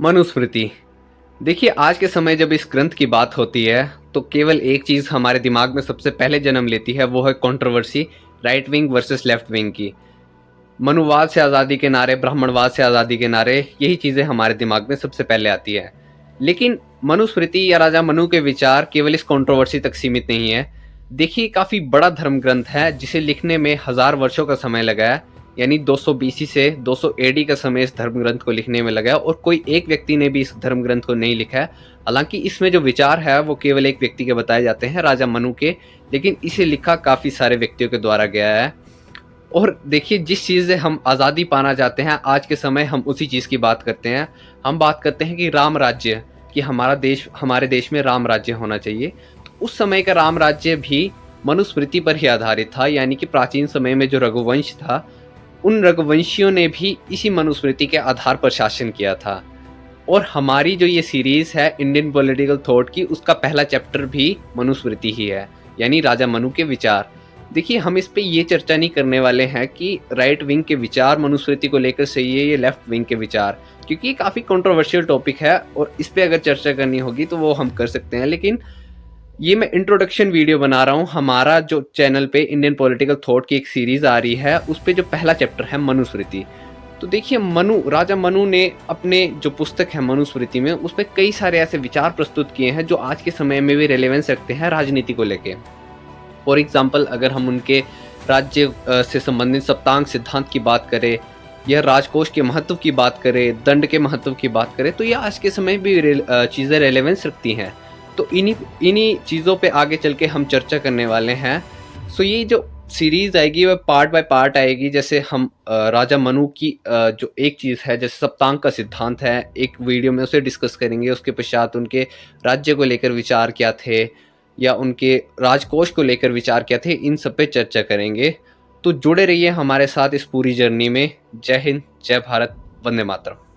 मनुस्मृति। देखिए, आज के समय जब इस ग्रंथ की बात होती है तो केवल एक चीज़ हमारे दिमाग में सबसे पहले जन्म लेती है, वो है controversy, right wing versus left wing की। मनुवाद से आज़ादी के नारे, ब्राह्मणवाद से आज़ादी के नारे, यही चीज़ें हमारे दिमाग में सबसे पहले आती है। लेकिन मनुस्मृति या राजा मनु के विचार केवल इस कंट्रोवर्सी तक सीमित नहीं है। देखिए, काफ़ी बड़ा धर्म ग्रंथ है जिसे लिखने में हज़ार वर्षों का समय लगा है, यानी 200 बीसी से 200 एडी का समय इस धर्म ग्रंथ को लिखने में लगा है, और कोई एक व्यक्ति ने भी इस धर्म ग्रंथ को नहीं लिखा है। हालांकि इसमें जो विचार है वो केवल एक व्यक्ति के बताए जाते हैं, राजा मनु के, लेकिन इसे लिखा काफ़ी सारे व्यक्तियों के द्वारा गया है। और देखिए, जिस चीज़ से हम आज़ादी पाना चाहते हैं आज के समय, हम उसी चीज़ की बात करते हैं। हम बात करते हैं कि राम राज्य, कि हमारे देश में राम राज्य होना चाहिए। तो उस समय का राम राज्य भी मनुस्मृति पर ही आधारित था, यानी कि प्राचीन समय में जो रघुवंश था, उन रघुवंशियों ने भी इसी मनुस्मृति के आधार पर शासन किया था। और हमारी जो ये सीरीज़ है इंडियन पॉलिटिकल थॉट की, उसका पहला चैप्टर भी मनुस्मृति ही है, यानी राजा मनु के विचार। देखिए, हम इस पे ये चर्चा नहीं करने वाले हैं कि राइट विंग के विचार मनुस्मृति को लेकर सही है या लेफ्ट विंग के विचार, क्योंकि ये काफ़ी कंट्रोवर्शियल टॉपिक है और इस पे अगर चर्चा करनी होगी तो वो हम कर सकते हैं। लेकिन ये मैं इंट्रोडक्शन वीडियो बना रहा हूँ। हमारा जो चैनल पे इंडियन पॉलिटिकल थॉट की एक सीरीज़ आ रही है, उस पे जो पहला चैप्टर है मनुस्मृति। तो देखिए, राजा मनु ने अपने जो पुस्तक है मनुस्मृति में, उसमें कई सारे ऐसे विचार प्रस्तुत किए हैं जो आज के समय में भी रेलेवेंस रखते हैं राजनीति को लेके। फॉर एग्जाम्पल, अगर हम उनके राज्य से संबंधित सप्तांग सिद्धांत की बात करें, या राजकोष के महत्व की बात करें, दंड के महत्व की बात करें, तो ये आज के समय भी चीज़ें रेलेवेंस रखती हैं। तो इन्हीं चीज़ों पे आगे चल के हम चर्चा करने वाले हैं। सो ये जो सीरीज़ आएगी वह पार्ट बाय पार्ट आएगी। जैसे हम राजा मनु की जो एक चीज़ है, जैसे सप्तांग का सिद्धांत है, एक वीडियो में उसे डिस्कस करेंगे। उसके पश्चात उनके राज्य को लेकर विचार क्या थे, या उनके राजकोष को लेकर विचार क्या थे, इन सब पे चर्चा करेंगे। तो जुड़े रहिए हमारे साथ इस पूरी जर्नी में। जय हिंद, जय भारत, वंदे मातरम।